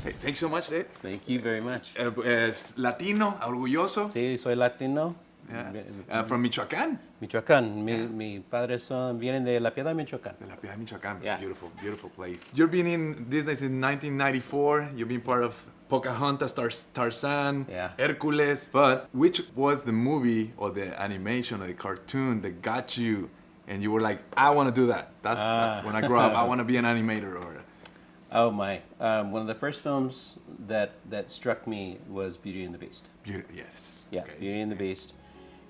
Hey, thanks so much, Ed. Thank you very much. Es latino, orgulloso. Sí, soy latino. Yeah. From Michoacán. Michoacán. Mi padres vienen de La Piedad, Michoacán. De La Piedad, Michoacán. Yeah. Beautiful, beautiful place. You've been in Disney since 1994. You've been part of Pocahontas, Tarzan, Yeah. Hércules. But which was the movie or the animation or the cartoon that got you and you were like, I want to do that. That's when I grow up, I want to be an animator or... Oh my! One of the first films that struck me was Beauty and the Beast. Yes. Yeah, Okay. Beauty and the Beast,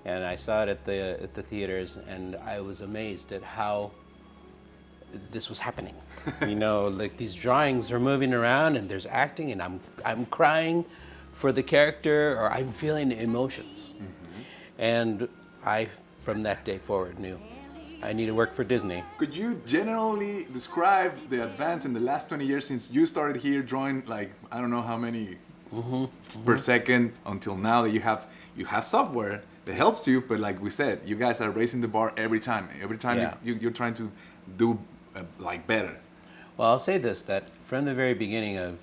and I saw it at the theaters, and I was amazed at how this was happening. You know, like these drawings are moving around, and there's acting, and I'm crying for the character, or I'm feeling emotions, and I from that day forward knew I need to work for Disney. Could you generally describe the advance in the last 20 years since you started here drawing, like, I don't know how many per second until now that you have software that helps you, but like we said, you guys are raising the bar every time. Every time Yeah. you're trying to do like better. Well, I'll say this, that from the very beginning of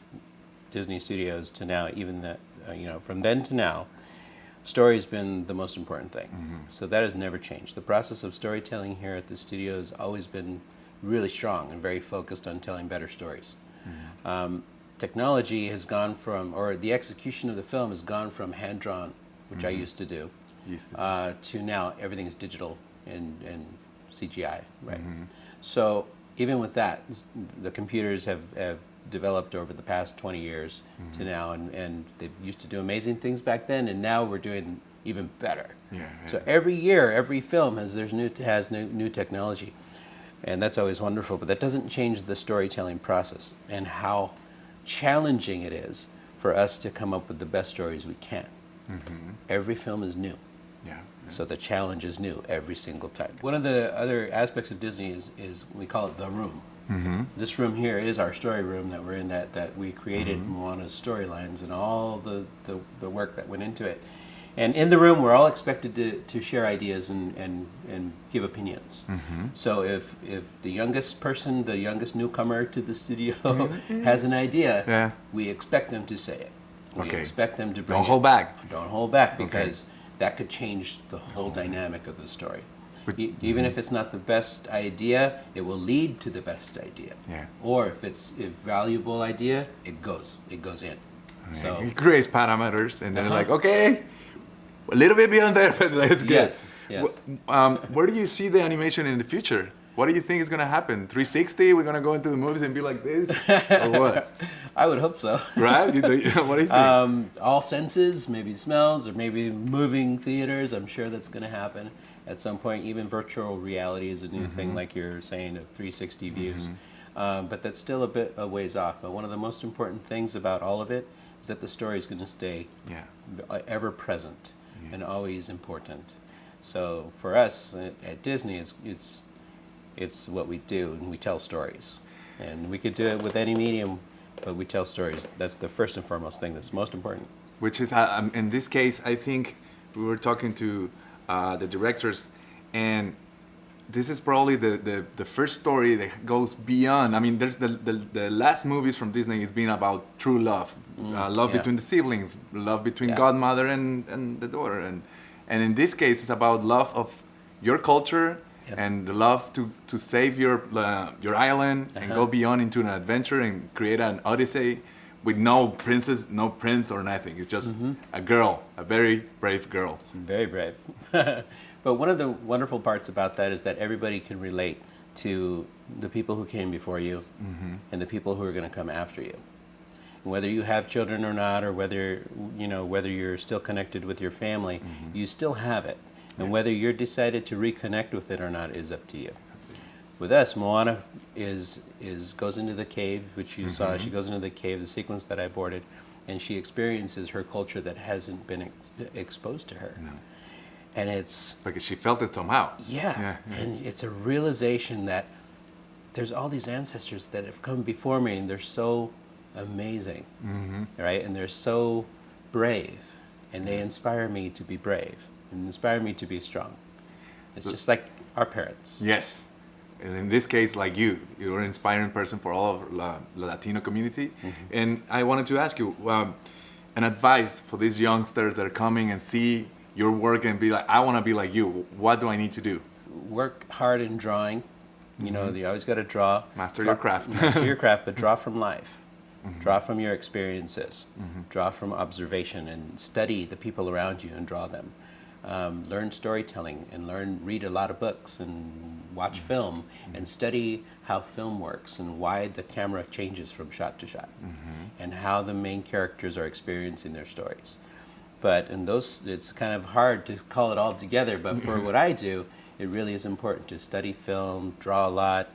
Disney Studios to now, even that, from then to now, story's been the most important thing. So that has never changed. The process of storytelling here at the studio has always been really strong and very focused on telling better stories. Technology has gone from, or the execution of the film has gone from hand-drawn, which I used to do, to now everything is digital and CGI, right? So even with that, the computers have developed over the past 20 years to now, and they used to do amazing things back then, and now we're doing even better. Yeah. So every year, every film has new technology, and that's always wonderful. But that doesn't change the storytelling process and how challenging it is for us to come up with the best stories we can. Every film is new. Yeah. So the challenge is new every single time. One of the other aspects of Disney is we call it the room. This room here is our story room that we're in, that we created Moana's storylines and all the work that went into it. And in the room, we're all expected to share ideas and give opinions. So if the youngest person, the youngest newcomer to the studio has an idea, we expect them to say it. We expect them to bring Don't hold back. Don't hold back, because that could change the whole dynamic of the story. Even if it's not the best idea, it will lead to the best idea. Yeah. Or if it's a valuable idea, it goes in. So It creates parameters, and then like, okay, a little bit beyond there, but that's good. Yes. Where do you see the animation in the future? What do you think is going to happen? 360? We're going to go into the movies and be like this? Or what? I would hope so. Right? What do you think? All senses, maybe smells, or maybe moving theaters. I'm sure that's going to happen at some point. Even virtual reality is a new thing, like you're saying, of 360 views. But that's still a bit a ways off. But one of the most important things about all of it is that the story is going to stay ever present and always important. So for us at Disney, it's what we do, and we tell stories. And we could do it with any medium, but we tell stories. That's the first and foremost thing that's most important. Which is, in this case, I think we were talking to the directors, and this is probably the first story that goes beyond. I mean, there's the last movies from Disney has been about true love, love between the siblings, love between godmother and the daughter, and in this case, it's about love of your culture. Yes. And the love to save your island and go beyond into an adventure and create an odyssey with no princess, no prince or nothing. It's just a girl, a very brave girl. Very brave. But one of the wonderful parts about that is that everybody can relate to the people who came before you and the people who are going to come after you. And whether you have children or not, or whether you're still connected with your family, you still have it. And whether you're decided to reconnect with it or not is up to you. With us, Moana goes into the cave, which you saw. She goes into the cave, the sequence that I boarded, and she experiences her culture that hasn't been exposed to her. No. And it's... Because she felt it somehow. Yeah. And it's a realization that there's all these ancestors that have come before me, and they're so amazing, right? And they're so brave, and they inspire me to be brave. And inspire me to be strong. It's just like our parents. Yes. And in this case, like you're an inspiring person for all of the Latino community. And I wanted to ask you an advice for these youngsters that are coming and see your work and be like, I want to be like you. What do I need to do? Work hard in drawing. You know, you always got to draw. Master your craft. Master your craft, but draw from life. Draw from your experiences. Draw from observation and study the people around you and draw them. Learn storytelling and read a lot of books and watch film and study how film works and why the camera changes from shot to shot and how the main characters are experiencing their stories. But in those, it's kind of hard to call it all together, but for what I do, it really is important to study film, draw a lot,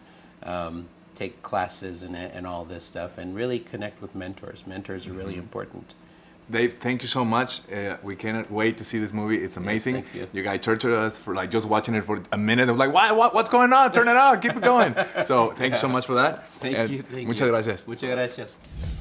take classes and all this stuff, and really connect with mentors. Mentors are really important. Dave, thank you so much. We cannot wait to see this movie. It's amazing. Yes, thank you. You guys tortured us for like just watching it for a minute. I'm like, what's going on? Turn it on. Keep it going. So thank you so much for that. Thank you. Muchas gracias. Muchas gracias.